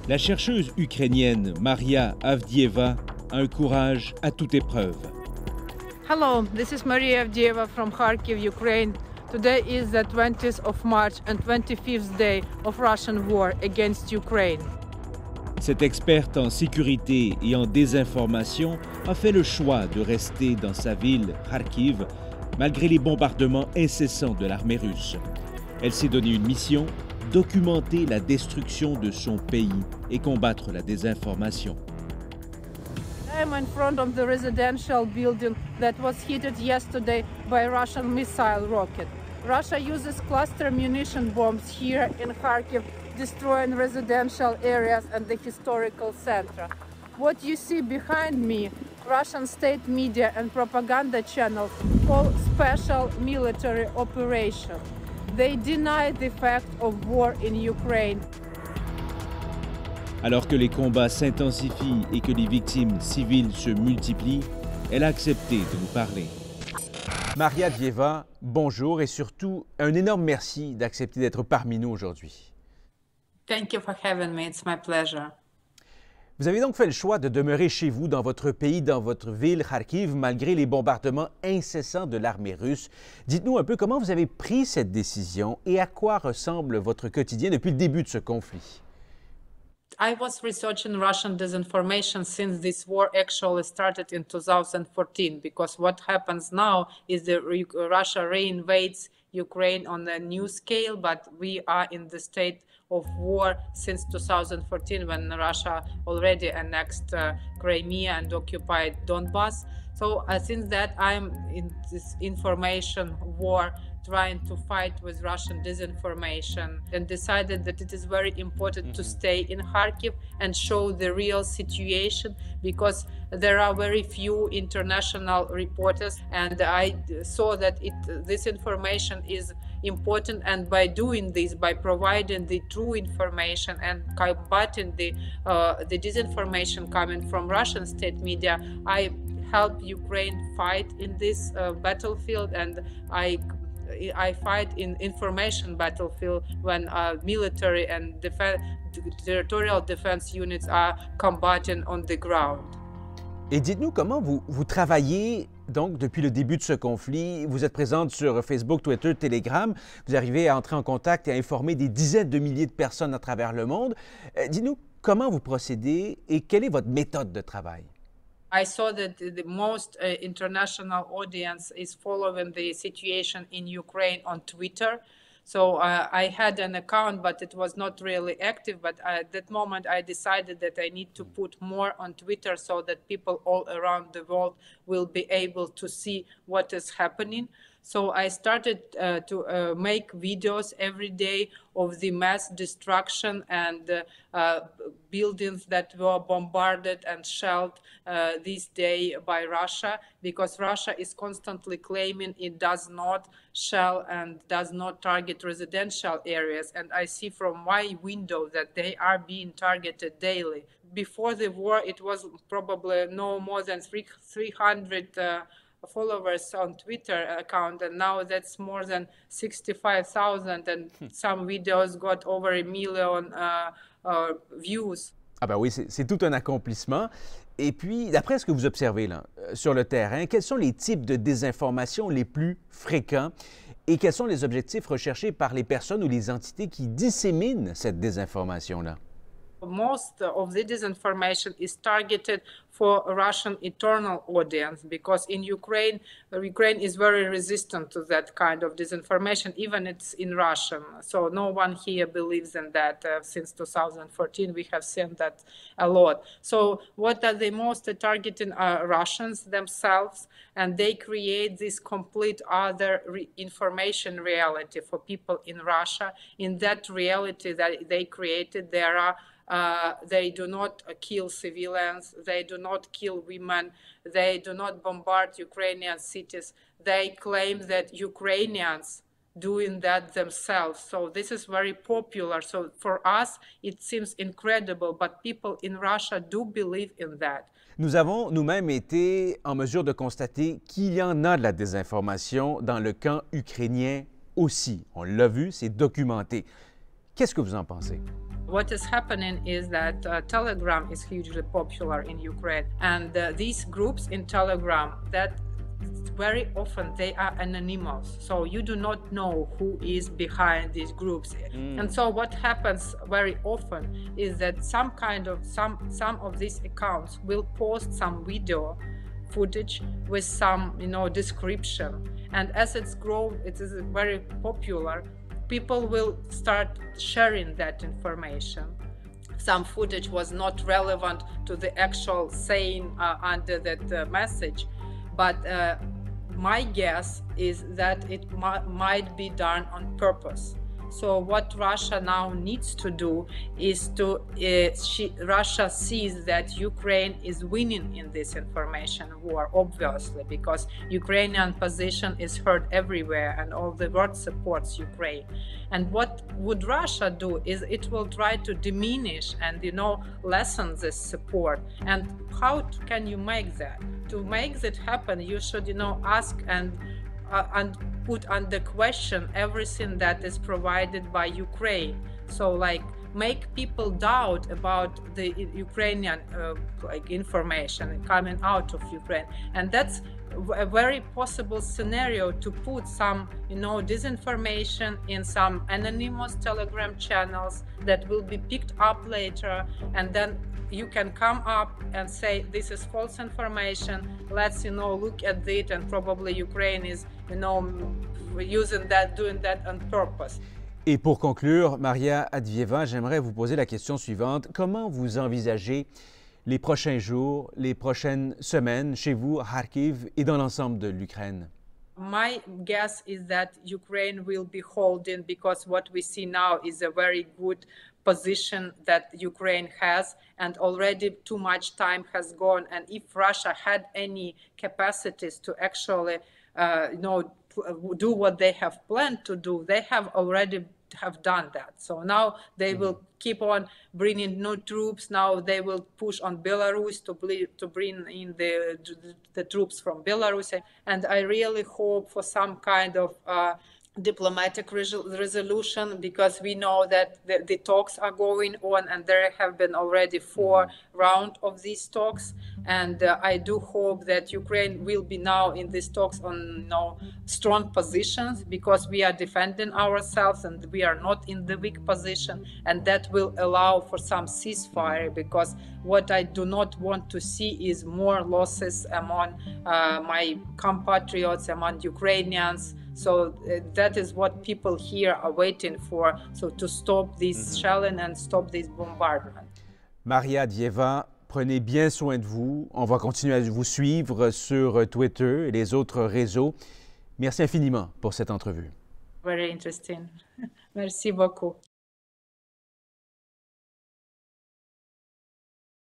La chercheuse ukrainienne Maria Avdeeva a un courage à toute épreuve. Hello, this is Maria Avdeeva from Kharkiv, Ukraine. Today is the 20th of March and 25th day of Russian war against Ukraine. Cette experte en sécurité et en désinformation a fait le choix de rester dans sa ville, Kharkiv, malgré les bombardements incessants de l'armée russe. Elle s'est donné une mission, documenter la destruction de son pays et combattre la désinformation. I'm in front of the residential building that was hit yesterday by Russian missile rocket. Russia uses cluster munition bombs here in Kharkiv, destroying residential areas and the historical center. What you see behind me, Russian state media and propaganda channels call special military operation. They deny the fact of war in Ukraine. Alors que les combats s'intensifient et que les victimes civiles se multiplient, elle a accepté de nous parler. Maria Avdeeva, bonjour et surtout un énorme merci d'accepter d'être parmi nous aujourd'hui. Thank you for having me. It's my pleasure. Vous avez donc fait le choix de demeurer chez vous, dans votre pays, dans votre ville, Kharkiv, malgré les bombardements incessants de l'armée russe. Dites-nous un peu comment vous avez pris cette décision et à quoi ressemble votre quotidien depuis le début de ce conflit. I was researching Russian disinformation since this war actually started in 2014, because what happens now is that Russia reinvades Ukraine on a new scale, but we are in the state of war since 2014 when Russia already annexed Crimea and occupied Donbass. So since that, I'm in this information war, trying to fight with Russian disinformation, and decided that it is very important to stay in Kharkiv and show the real situation, because there are very few international reporters, and I saw that this information is important, and by doing this, by providing the true information and combating the disinformation coming from Russian state media, I help Ukraine fight in this battlefield, and I fight in information battlefield when military and territorial defense units are combating on the ground. Et dites-nous comment vous travaillez donc depuis le début de ce conflit. Vous êtes présente sur Facebook, Twitter, Telegram. Vous arrivez à entrer en contact et à informer des dizaines de milliers de personnes à travers le monde. Dites-nous comment vous procédez et quelle est votre méthode de travail? I saw that the most international audience is following the situation in Ukraine on Twitter. So I had an account, but it was not really active. But at that moment, I decided that I need to put more on Twitter so that people all around the world will be able to see what is happening. So I started to make videos every day of the mass destruction and buildings that were bombarded and shelled this day by Russia, because Russia is constantly claiming it does not shell and does not target residential areas. And I see from my window that they are being targeted daily. Before the war, it was probably no more than 300 followers on Twitter account, and now that's more than 65,000, and some videos got over 1 million views. Ah ben oui, c'est tout un accomplissement. Et puis, d'après ce que vous observez là, sur le terrain, quels sont les types de désinformation les plus fréquents et quels sont les objectifs recherchés par les personnes ou les entités qui disséminent cette désinformation-là? Most of the disinformation is targeted for Russian internal audience, because in Ukraine is very resistant to that kind of disinformation, even it's in Russian. So no one here believes in that. Since 2014, we have seen that a lot. So what are they most targeting are Russians themselves, and they create this complete other information reality for people in Russia. In that reality that they created, there are they do not kill civilians, they do not kill women, they do not bombard Ukrainian cities. They claim that Ukrainians doing that themselves. So this is very popular. So for us, it seems incredible, but people in Russia do believe in that. Nous avons nous-mêmes été en mesure de constater qu'il y en a de la désinformation dans le camp ukrainien aussi. On l'a vu, c'est documenté. Qu'est-ce que vous en pensez? What is happening is that Telegram is hugely popular in Ukraine, and these groups in Telegram that very often they are anonymous, so you do not know who is behind these groups. And so what happens very often is that some of these accounts will post some video footage with some description, and as it is very popular, people will start sharing that information. Some footage was not relevant to the actual saying under that message, but my guess is that it might be done on purpose. So what Russia now needs to do is Russia sees that Ukraine is winning in this information war, obviously, because Ukrainian position is heard everywhere and all the world supports Ukraine. And what would Russia do is it will try to diminish and lessen this support. And how can you make that? To make that happen, you should ask and put under question everything that is provided by Ukraine. So make people doubt about the Ukrainian information coming out of Ukraine. And that's a very possible scenario to put some disinformation in some anonymous Telegram channels that will be picked up later, and then you can come up and say this is false information, let's look at it, and probably Ukraine is doing that on purpose. Et pour conclure, Maria Avdeeva, j'aimerais vous poser la question suivante. Comment vous envisagez les prochains jours, les prochaines semaines chez vous, à Kharkiv et dans l'ensemble de l'Ukraine? My guess is that Ukraine will be holding, because what we see now is a very good position that Ukraine has, and already too much time has gone. And if Russia had any capacities to actually do what they have planned to do, they have already done that. So now they will keep on bringing new troops. Now they will push on Belarus to bring in the troops from Belarus. And I really hope for some kind of diplomatic resolution, because we know that the talks are going on, and there have been already 4 rounds of these talks. And I do hope that Ukraine will be now in these talks on strong positions, because we are defending ourselves and we are not in the weak position, and that will allow for some ceasefire, because what I do not want to see is more losses among my compatriots, among Ukrainians. So that is what people here are waiting for, so to stop this shelling and stop this bombardment. Maria Avdeeva, prenez bien soin de vous. On va continuer à vous suivre sur Twitter et les autres réseaux. Merci infiniment pour cette entrevue. Very interesting. Merci beaucoup.